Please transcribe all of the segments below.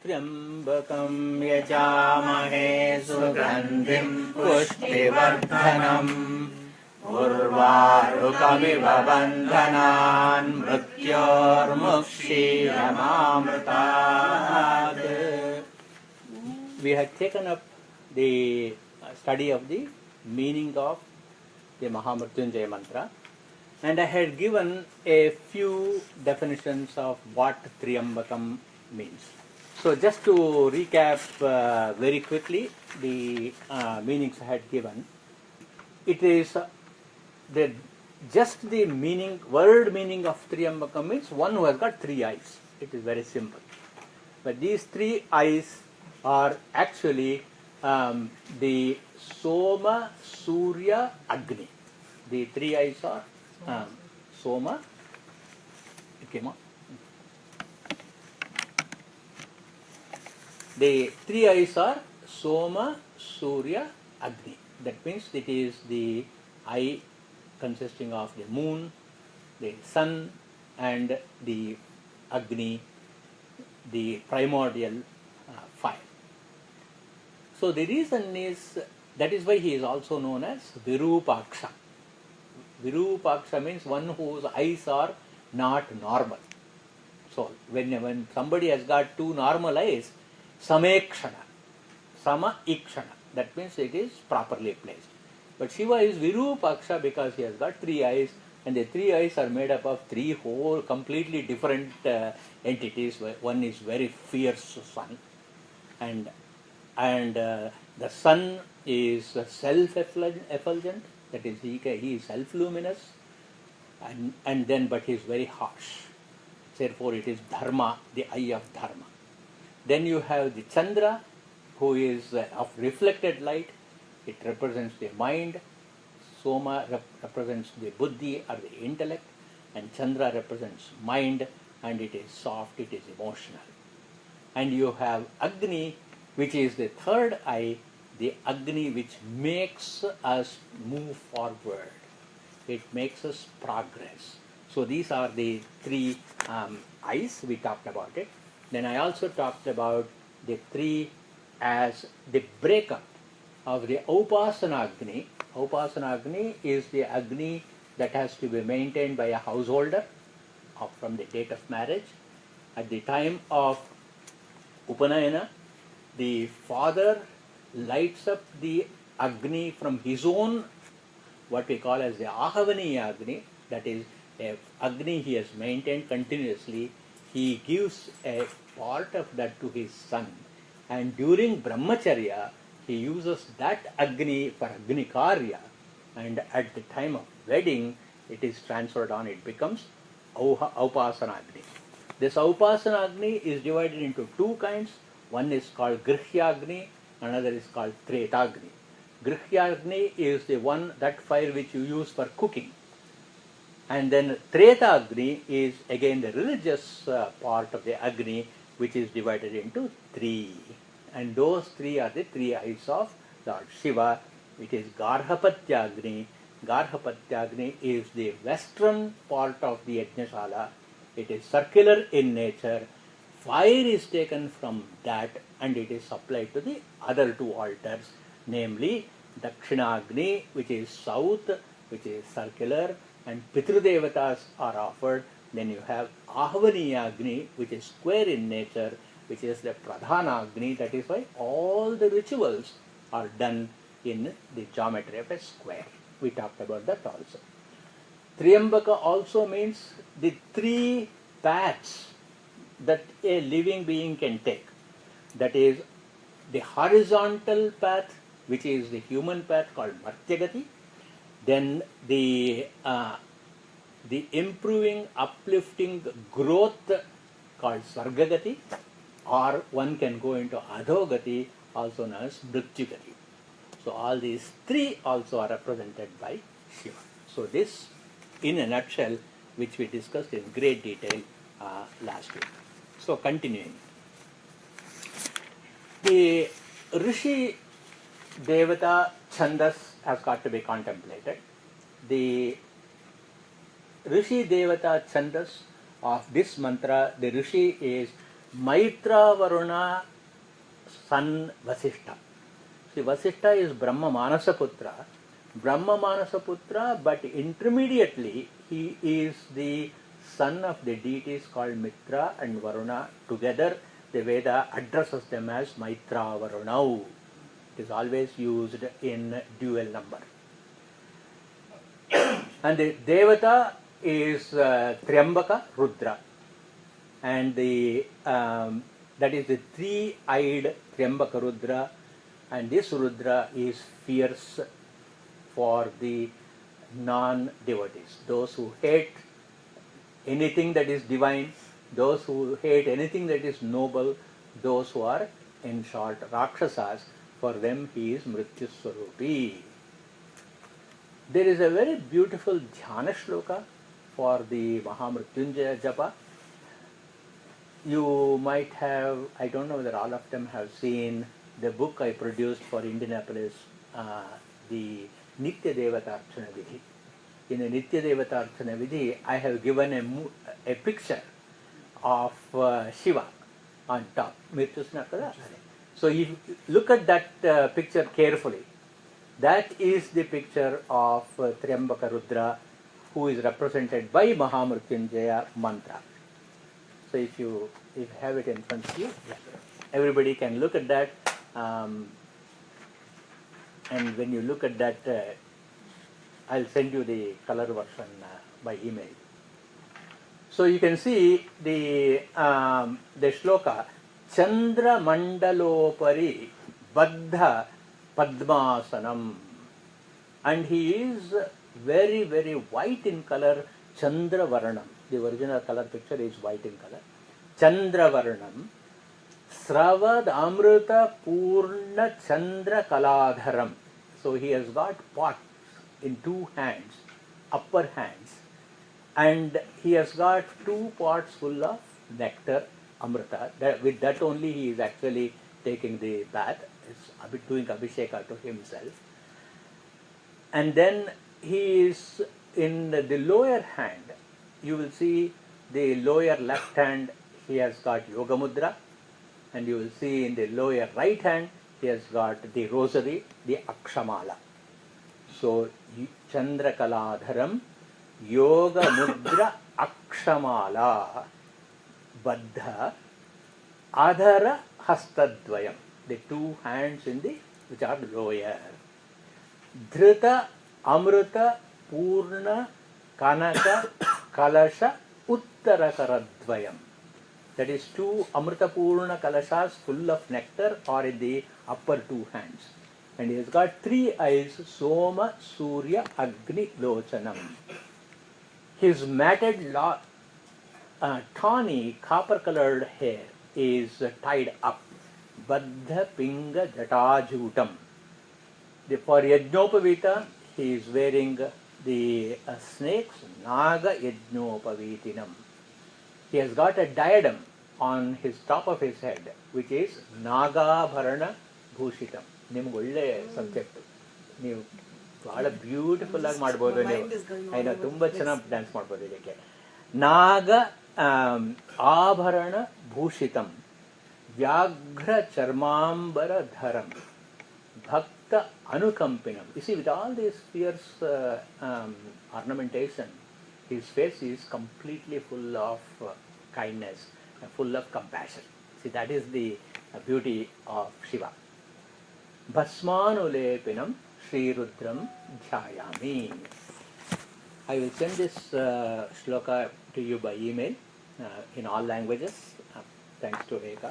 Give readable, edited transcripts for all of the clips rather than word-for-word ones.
त्र्यम्बकं यजामहे सुगन्धिं पुष्टिवर्धनम् उर्वारुकमिव बन्धनान् मृत्योर्मुक्षीयमामृतात्. We had taken up the study of the meaning of the Mahamrityunjaya mantra, and I had given a few definitions of what Triambakam means. So just to recap very quickly the meanings I had given, it is just the meaning, word meaning of Triambakam means one who has got three eyes. It is very simple. But these three eyes are actually the Soma, Surya, Agni. The three eyes are Soma. It came out. The three eyes are Soma, Surya, Agni. That means it is the eye consisting of the moon, the sun, and the Agni, the primordial fire. So the reason is, that is why he is also known as Virupaksha. Virupaksha means one whose eyes are not normal. So when somebody has got two normal eyes, Samekshana, Sama Ikshana, that means it is properly placed. But Shiva is Virupaksha because he has got three eyes, and the three eyes are made up of three whole completely different entities. One is very fierce sun, and the sun is self-effulgent, that is he is self-luminous, and then but he is very harsh. Therefore it is Dharma, the eye of Dharma. Then you have the Chandra, who is of reflected light. It represents the mind. Soma represents the buddhi or the intellect, and Chandra represents mind, and it is soft, it is emotional. And you have Agni, which is the third eye, the Agni which makes us move forward. It makes us progress. So these are the three eyes, we talked about it. Then I also talked about the three as the breakup of the Upasana Agni. Upasana Agni is the Agni that has to be maintained by a householder from the date of marriage. At the time of Upanayana, the father lights up the Agni from his own, what we call as the Ahavaniya Agni, that is a Agni he has maintained continuously. He gives a part of that to his son, and during Brahmacharya he uses that Agni for Agni Karya, and at the time of wedding it is transferred on, it becomes Upasana Agni. This Upasana Agni is divided into two kinds. One is called Grihya Agni, another is called Treta Agni. Grihya Agni is the one, that fire which you use for cooking. And then Treta Agni is again the religious part of the Agni, which is divided into three. And those three are the three eyes of Lord Shiva. It is Garhapatya Agni. Garhapatya Agni is the western part of the Yajnashala. It is circular in nature. Fire is taken from that and it is supplied to the other two altars, namely Dakshina Agni, which is south, which is circular, and Pitrudevatas are offered. Then you have Ahavaniya Agni, which is square in nature, which is the Pradhana Agni. That is why all the rituals are done in the geometry of a square. We talked about that also. Triambaka also means the three paths that a living being can take. That is the horizontal path, which is the human path called Martyagati. Then the improving, uplifting growth called Sargagati, or one can go into Adhogati, also known as Mrityugati. So all these three also are represented by Shiva. So this, in a nutshell, which we discussed in great detail last week. So continuing. The Rishi Devata Chandas has got to be contemplated. The Rishi Devata Chandas of this mantra, the Rishi is Maitra Varuna son Vasishta. See, Vasishta is Brahma Manasaputra. Brahma Manasaputra, but intermediately he is the son of the deities called Mitra and Varuna. Together, the Veda addresses them as Maitra Varunau. It is always used in dual number. And the Devata is Triambaka Rudra. And that is the three-eyed Triambaka Rudra. And this Rudra is fierce for the non-devotees. Those who hate anything that is divine, those who hate anything that is noble, those who are, in short, Rakshasas, for them he is Mrityu Swarupi. There is a very beautiful Dhyana Shloka for the Mahamrityunjaya Japa. You might have, I don't know whether all of them have seen the book I produced for Indianapolis, the Nitya Devatarchana Vidhi. In the Nitya Devatarchana Vidhi, I have given a picture of Shiva on top. So if you look at that picture carefully, that is the picture of Triambaka Rudra, who is represented by Mahamrityunjaya mantra. So if you have it in front of you, everybody can look at that. And when you look at that, I'll send you the color version by email. So you can see the shloka, Chandra Mandalopari Baddha Padmasanam. And he is very, very white in color, Chandra Varanam. The original color picture is white in color. Chandra Varanam. Sravad Amrita Purna Chandra Kaladharam. So he has got pots in two hands, upper hands, and he has got 2 pots full of nectar, Amrita. With that only he is actually taking the bath. Is doing Abhisheka to himself. And then he is in the lower hand, you will see the lower left hand, he has got Yoga Mudra, and you will see in the lower right hand, he has got the rosary, the Akshamala. So, Chandra Kaladharam, Yoga Mudra Akshamala, Baddha, Adhara Hastadvayam, the 2 hands which are lower. Dhrita Amrita Purna Kanaka Kalasha Uttarakaradvayam. That is 2 Amrita Purna Kalashas full of nectar are in the upper 2 hands. And he has got 3 eyes, Soma, Surya, Agni, Lochanam. His matted tawny copper-colored hair is tied up. Baddha Pinga Jatajutam. For Yajnopavita, he is wearing the snakes, Naga Yajnopavitinam. He has got a diadem on his top of his head, which is Nagabharana Bhushitam. ನಿಮ್ಗೆ ಒಳ್ಳೆ subject, ನೀವು ಭಾಳ beautiful ಆಗಿ ಮಾಡ್ಬೋದು. ನೀವು ತುಂಬ ಚೆನ್ನಾಗಿ dance ಮಾಡ್ಬೋದು ಇದಕ್ಕೆ. ನಾಗ ಆಭರಣ ಭೂಷಿತಂ ವ್ಯಾಘ್ರ ಚರ್ಮಾಂಬರ ಧರಂ ಭಕ್ತ ಅನುಕಂಪಿನಂ. You see, with all this fierce ornamentation, his face is completely full of kindness and full of compassion. See, that is the beauty of Shiva. Bhasmanulepinam Sri Rudram Dhyayami. I will send this shloka to you by email in all languages, thanks to Rekha.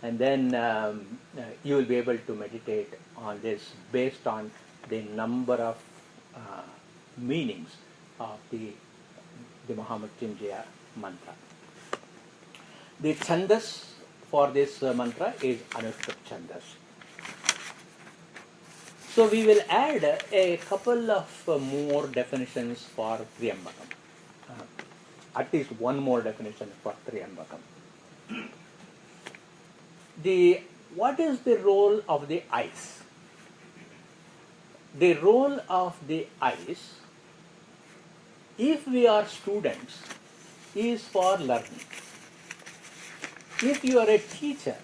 And then you will be able to meditate on this based on the number of meanings of the Mahamrityunjaya mantra. The chandas for this mantra is Anushtup chandas. So we will add a couple of more definitions for Triambakam. At least one more definition for Triambakam. What is the role of the eyes? The role of the eyes, if we are students, is for learning. If you are a teacher,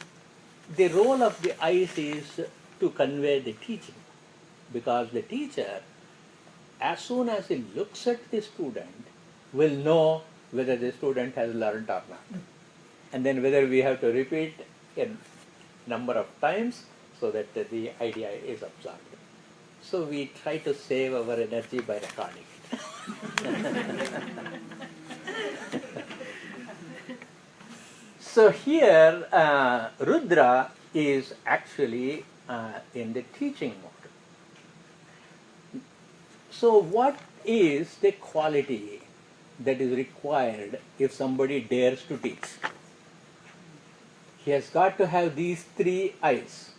the role of the eyes is to convey the teaching, because the teacher, as soon as he looks at the student, will know whether the student has learned or not, and then whether we have to repeat a number of times so that the idea is absorbed. So we try to save our energy by recording it. So here Rudra is actually in the teaching mode. So what is the quality that is required if somebody dares to teach? He has got to have these three eyes.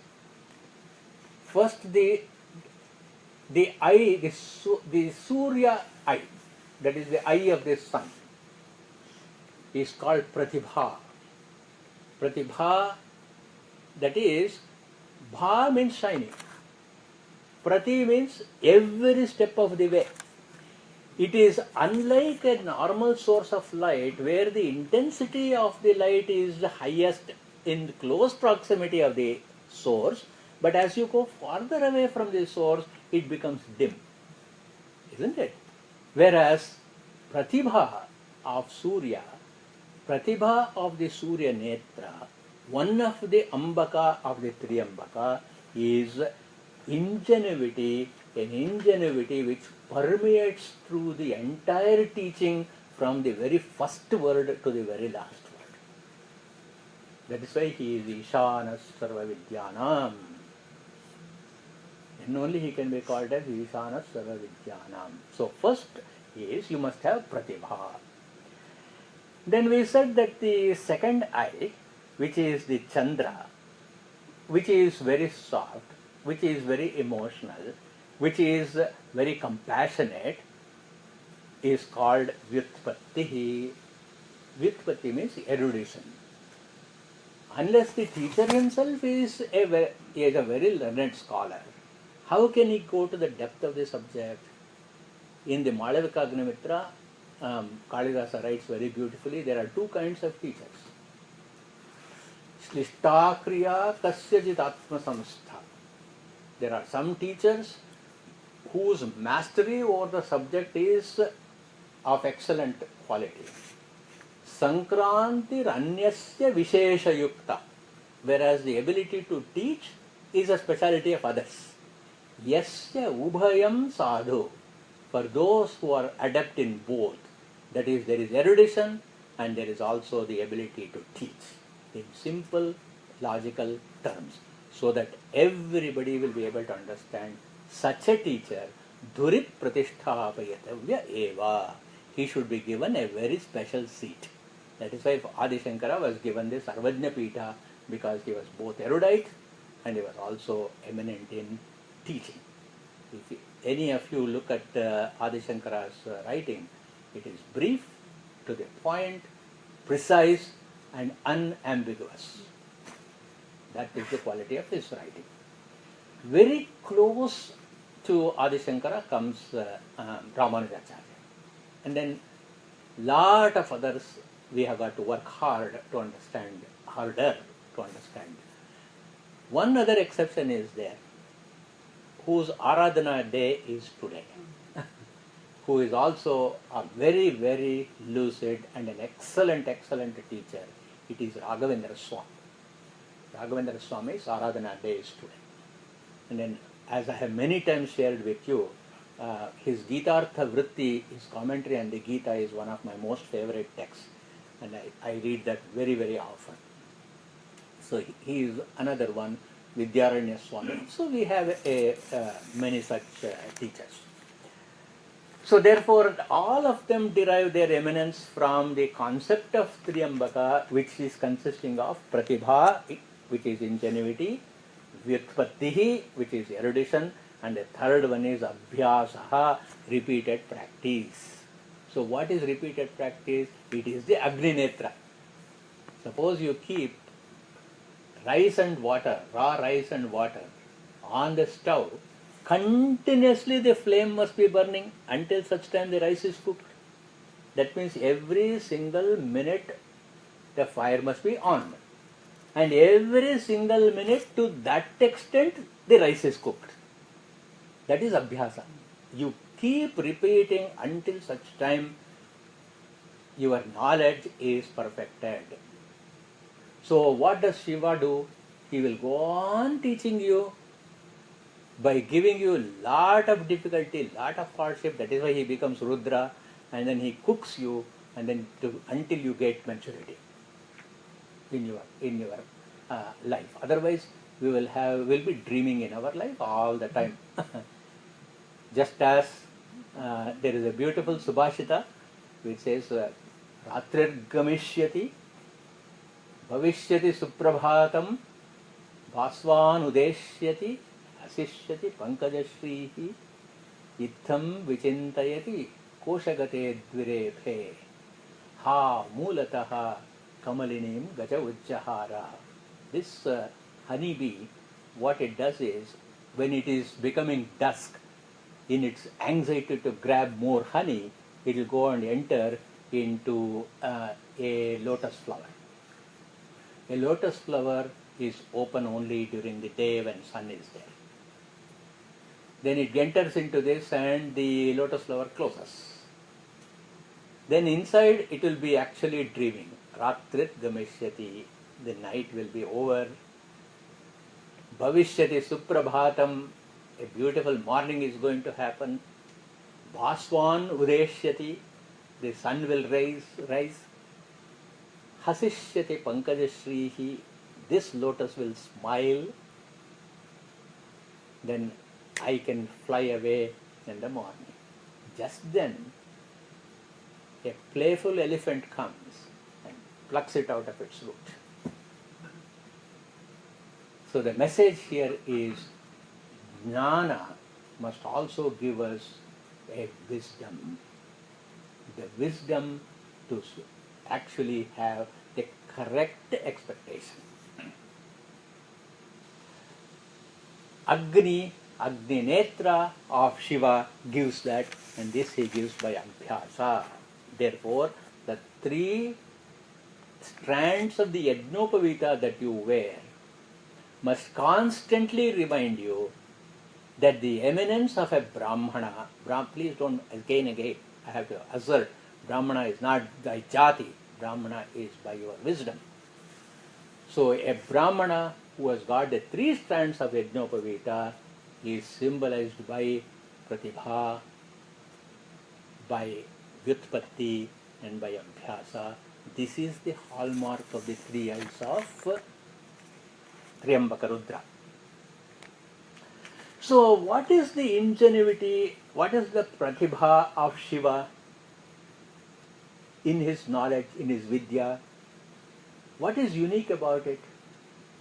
First, the eye, the Surya eye, that is the eye of the sun, is called Pratibha. Pratibha, that is, Bha means shining. Prati means every step of the way. It is unlike a normal source of light where the intensity of the light is the highest in close proximity of the source, but as you go farther away from the source, it becomes dim, isn't it? Whereas Pratibha of Surya, Pratibha of the Surya Netra, one of the Ambaka of the Triambaka, is ingenuity, an ingenuity which permeates through the entire teaching from the very first word to the very last word. That is why he is Ishanas Sarva Vidyanam. And only he can be called as Ishanas Sarva Vidyanam. So first is you must have Pratibha. Then we said that the second eye, which is the Chandra, which is very soft, which is very emotional, which is very compassionate, is called Vyutpatti. Vyutpatti means erudition. Unless the teacher himself is a very learned scholar, how can he go to the depth of the subject? In the Malavika Agnimitra, Kalidasa writes very beautifully, there are two kinds of teachers. Shlishta kriya kasyajit atma samstha. There are some teachers whose mastery over the subject is of excellent quality. Sankrantir anyasya vishesha yukta. Whereas the ability to teach is a speciality of others. Yasya ubhayam sadhu. For those who are adept in both, that is, there is erudition and there is also the ability to teach in simple, logical terms, so that everybody will be able to understand. Such a teacher, dhurit pratisthapayatavya eva. He should be given a very special seat. That is why Adi Shankara was given the Sarvajna Pita, because he was both erudite and he was also eminent in teaching. If any of you look at Adi Shankara's writing, it is brief, to the point, precise and unambiguous. That is the quality of his writing. Very close to Adi Shankara comes Ramanujacharya. And then lot of others we have got to work hard to understand, harder to understand. One other exception is there, whose Aradhana day is today, who is also a very, very lucid and an excellent, excellent teacher. It is Raghavendra Swami. Raghavendra Swami's Aradhana day is today. And then, as I have many times shared with you, his Gitartha Vritti, his commentary on the Gita, is one of my most favorite texts. And I read that very, very often. So he is another one, Vidyaranya Swami. So we have many such teachers. So therefore, all of them derive their eminence from the concept of Triyambaka, which is consisting of Pratibha, which is ingenuity, Vyutpattihi, which is erudition, and the third one is Abhyasaha, repeated practice. So what is repeated practice? It is the Agni Netra. Suppose you keep rice and water, raw rice and water on the stove, continuously the flame must be burning until such time the rice is cooked. That means every single minute the fire must be on. And every single minute, to that extent, the rice is cooked. That is abhyasa. You keep repeating until such time your knowledge is perfected. So what does Shiva do? He will go on teaching you by giving you lot of difficulty, lot of hardship. That is why he becomes Rudra, and then he cooks you, and then until you get maturity in your life. Otherwise, we'll be dreaming in our life all the time. Just as there is a beautiful Subhashita which says, Ratrir Gamishyati Bhavishyati Suprabhatam Bhasvan Udeshyati Asishyati Pankajashrihi Itham Vichintayati Koshagate Dvirepe Ha Mulataha Kamalinim Gaja Ujjahara. This honeybee, what it does is, when it is becoming dusk, in its anxiety to grab more honey, it will go and enter into a lotus flower. A lotus flower is open only during the day when sun is there. Then it enters into this and the lotus flower closes. Then inside it will be actually dreaming. Ratrit Gamishyati, the night will be over. Bhavishyati Suprabhatam, a beautiful morning is going to happen. Bhaswan Udeshyati, the sun will rise. Hasishyati Pankajashrihi, this lotus will smile. Then I can fly away in the morning. Just then, a playful elephant comes and plucks it out of its root. So the message here is, Jnana must also give us a wisdom. The wisdom to actually have the correct expectation. Agni Netra of Shiva gives that, and this he gives by Abhyasa. Therefore, the 3 strands of the Yajnopavita that you wear must constantly remind you that the eminence of a Brahmana, please don't again, I have to assert, Brahmana is not thy jati, Brahmana is by your wisdom. So a Brahmana who has got the 3 strands of Yajnopavita is symbolized by Pratibha, by Vyutpatti, and by Abhyasa. This is the hallmark of the 3 eyes of Triambaka Rudra. So what is the ingenuity, what is the Pratibha of Shiva in his knowledge, in his Vidya? What is unique about it?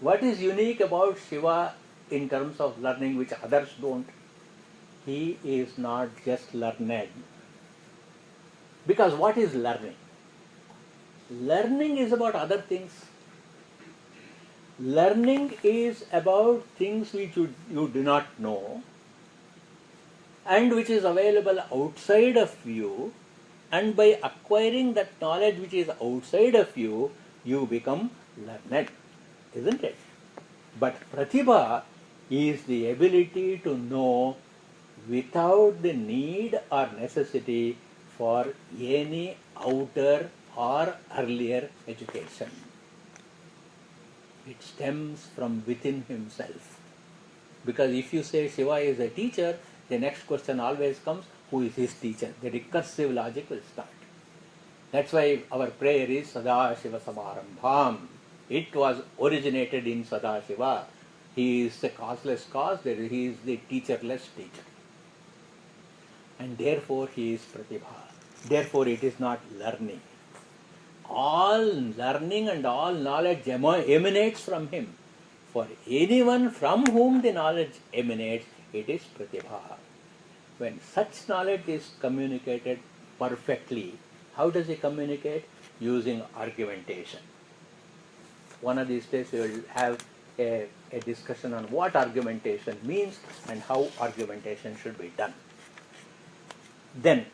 What is unique about Shiva in terms of learning which others don't? He is not just learned. Because what is learning? Learning is about other things. Learning is about things which you do not know and which is available outside of you, and by acquiring that knowledge which is outside of you, you become learned, isn't it? But Pratibha is the ability to know without the need or necessity for any outer or earlier education. It stems from within himself. Because if you say Shiva is a teacher, the next question always comes, who is his teacher? The recursive logic will start. That's why our prayer is Sadashiva Samarambham. It was originated in Sadashiva. He is the causeless cause, he is the teacherless teacher. And therefore he is Pratibha. Therefore it is not learning. All learning and all knowledge emanates from him. For anyone from whom the knowledge emanates, it is Pratibha. When such knowledge is communicated perfectly, how does he communicate? Using argumentation. One of these days we will have a discussion on what argumentation means and how argumentation should be done. Then,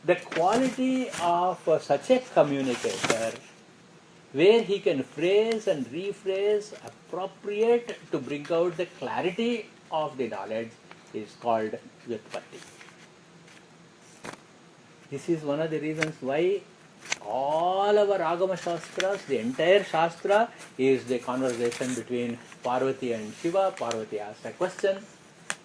the quality of such a communicator where he can phrase and rephrase appropriate to bring out the clarity of the knowledge is called Vyutpatti. This is one of the reasons why all our Agama Shastras, the entire Shastra is the conversation between Parvati and Shiva. Parvati asks a question,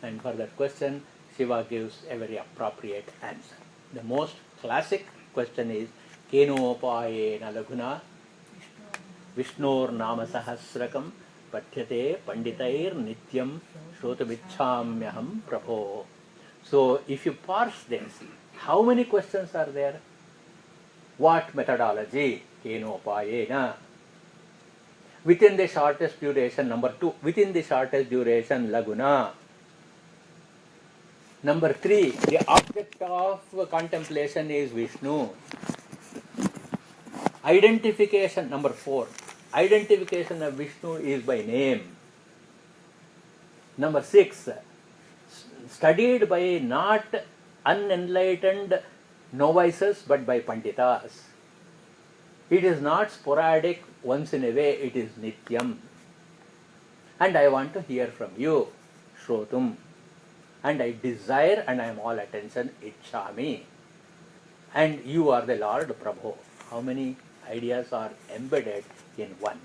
and for that question, Shiva gives a very appropriate answer. The most classic question is, Kenopayena Laguna Vishnur Nama Sahasrakam Pathyate Panditair Nityam Shrotamichamyaham Prabho. So, if you parse this, how many questions are there? What methodology? Kenopayena. Within the shortest duration, number 2. Within the shortest duration, Laguna. Number 3. The object of contemplation is Vishnu. Identification, number 4. Identification of Vishnu is by name. Number 6. Studied by not unenlightened novices but by Panditas. It is not sporadic once in a way, it is Nityam. And I want to hear from you, Shrotum. And I desire and I am all attention, Ichchami. And you are the Lord Prabhu. How many ideas are embedded in one?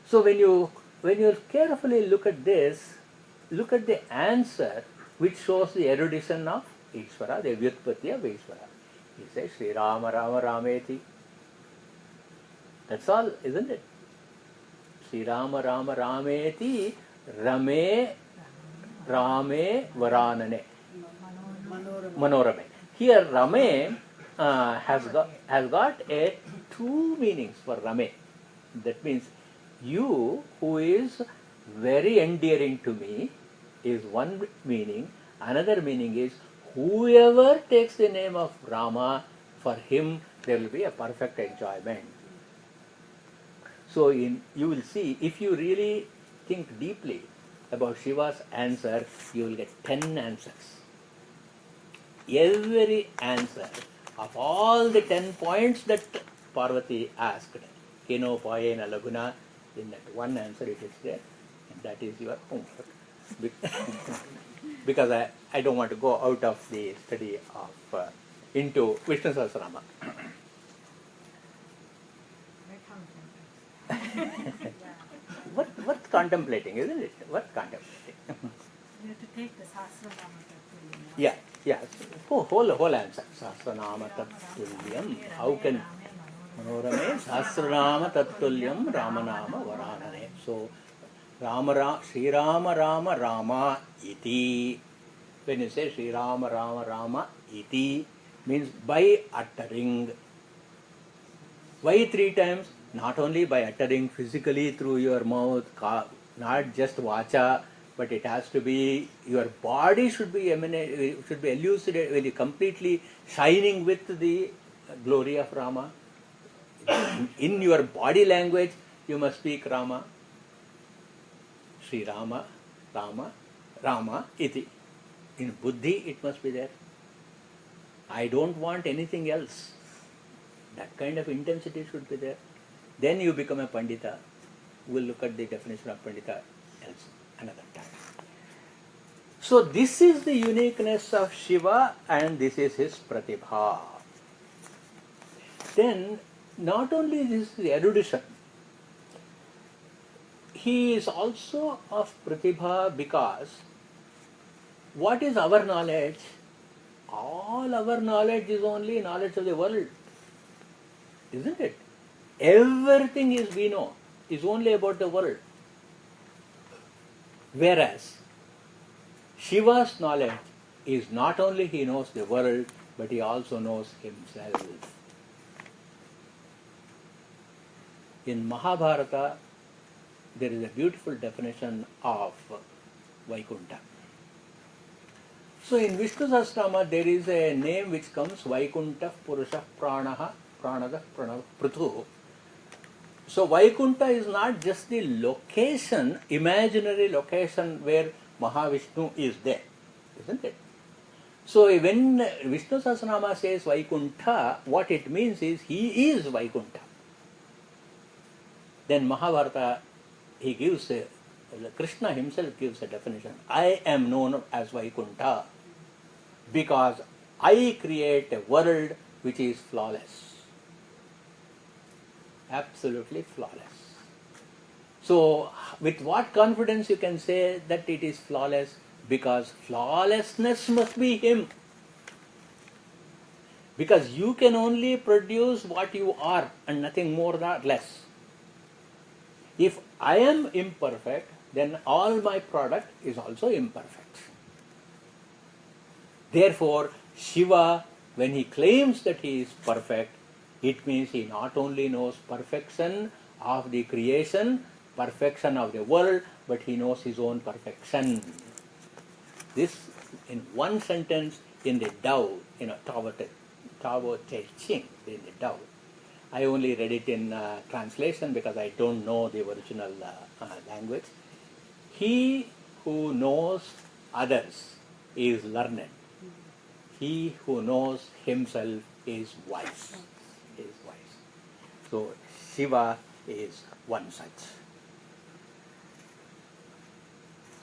So when you carefully look at this, look at the answer which shows the erudition of Ishvara, the Vyutpatti of Ishvara. He says, Sri Rama Rama Rameti. That's all, isn't it? Sri Rama Rama Rameti Rame Rame Varanane. Manorame. Here Rame has got a 2 meanings for Rame. That means you who is very endearing to me is one meaning. Another meaning is whoever takes the name of Rama, for him there will be a perfect enjoyment. So you will see, if you really think deeply about Shiva's answer, you will get 10 answers. Every answer of all the 10 points that Parvati asked, Kenopayena Laguna, in that one answer it is there, and that is your homework. Because I don't want to go out of the study of into Vishnu Sahasranama. Worth contemplating, isn't it? Worth contemplating. You have to take the Sahasranama Tattva. Yeah. Whole answer. Sahasranama Tattva. How can Manorame Sahasranama Tattva Ramanama Varanane. So Sri Rama Rama Rama Iti. When you say Sri Rama Rama Rama Iti, means by uttering. Why 3 times? Not only by uttering physically through your mouth, not just vacha, but it has to be, your body should be elucidated, really completely shining with the glory of Rama. In your body language, you must speak Rama. Sri Rama, Rama, Rama, iti. In buddhi, it must be there. I don't want anything else. That kind of intensity should be there. Then you become a Pandita. We'll look at the definition of Pandita else another time. So this is the uniqueness of Shiva and this is his Pratibha. Then not only this is the erudition, he is also of Pratibha because what is our knowledge? All our knowledge is only knowledge of the world. Isn't it? Everything we know is only about the world. Whereas Shiva's knowledge is not only he knows the world, but he also knows himself. In Mahabharata, there is a beautiful definition of Vaikunta. So in Vishnu Sahasranama, there is a name which comes Vaikunta Purusha Pranaha Pranada Pruthu. So Vaikunta is not just the location, imaginary location where Mahavishnu is there, isn't it? So when Vishnu Sahasranama says Vaikuntha, what it means is he is Vaikuntha. Then Mahabharata, he gives Krishna himself gives a definition. I am known as Vaikuntha because I create a world which is flawless. Absolutely flawless. So with what confidence you can say that it is flawless? Because flawlessness must be him. Because you can only produce what you are and nothing more or less. If I am imperfect, then all my product is also imperfect. Therefore, Shiva, when he claims that he is perfect, it means he not only knows perfection of the creation, perfection of the world, but he knows his own perfection. This, in one sentence, in the Tao, Tao Te Ching, in the Tao. I only read it in translation because I don't know the original language. He who knows others is learned. He who knows himself is wise. So Shiva is one such.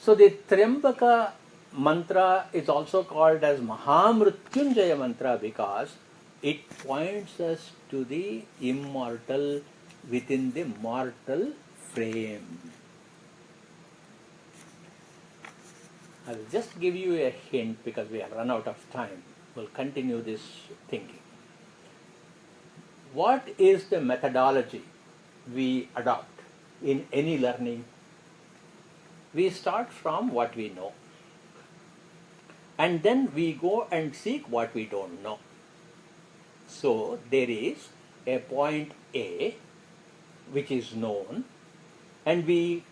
So the Triambaka mantra is also called as Maha Mrityunjaya mantra because it points us to the immortal within the mortal frame. I will just give you a hint because we have run out of time. We'll continue this thinking. What is the methodology we adopt in any learning? We start from what we know. And then we go and seek what we don't know. So there is a point A which is known, and we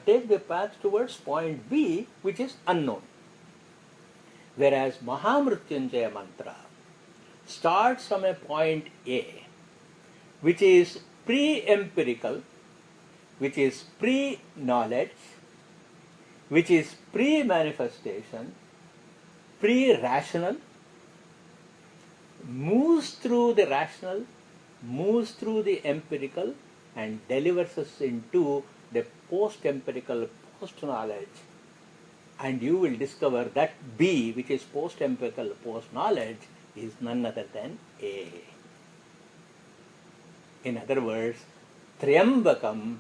take the path towards point B which is unknown. Whereas Mahamrityunjaya mantra starts from a point A which is pre-empirical, which is pre-knowledge, which is pre-manifestation, pre-rational, moves through the rational, moves through the empirical, and delivers us into the post-empirical, post-knowledge. And you will discover that B, which is post-empirical, post-knowledge, is none other than A. In other words, Triambakam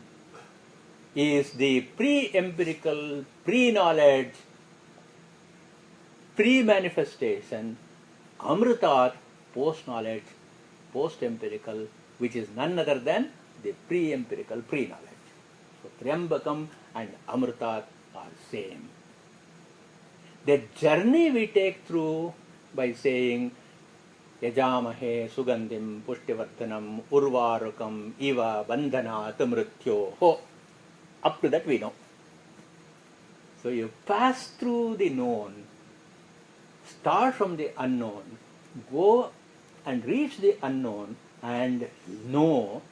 is the pre-empirical, pre-knowledge, pre-manifestation, Amritat, post-knowledge, post-empirical, which is none other than the pre-empirical, pre-knowledge. So Triambakam and Amritat are same. The journey we take through by saying Yajamahe Sugandim Pushtivardhanam Urvarukam Iva Bandhanat Mrityoho, up to that we know. So you pass through the known, start from the unknown, go and reach the unknown and know,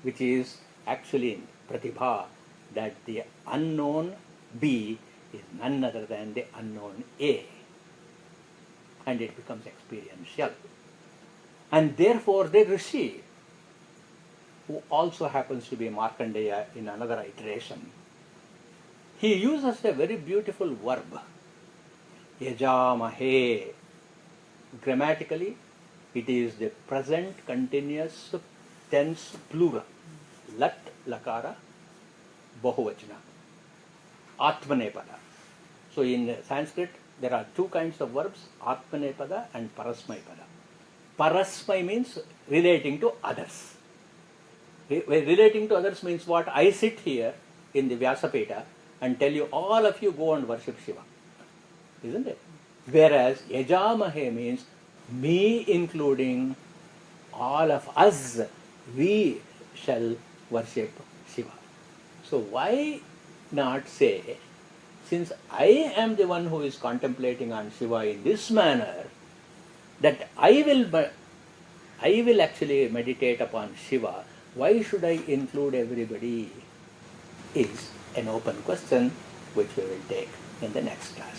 which is actually Pratibha, that the unknown B is none other than the unknown A. And it becomes experiential. And therefore the Rishi, who also happens to be Markandeya in another iteration, he uses a very beautiful verb, Yajamahe. Grammatically, it is the present continuous tense plural. Lat, lakara, bahuvachana. Atmanepada. So in Sanskrit, there are two kinds of verbs, Atmanepada and Parasmaipada. Parasmai means relating to others. Relating to others means what? I sit here in the Vyasapeta and tell you, all of you go and worship Shiva. Isn't it? Whereas Yajamahe means me including all of us, we shall worship Shiva. So why not say, since I am the one who is contemplating on Shiva in this manner, that I will actually meditate upon Shiva, why should I include everybody? Is an open question which we will take in the next class.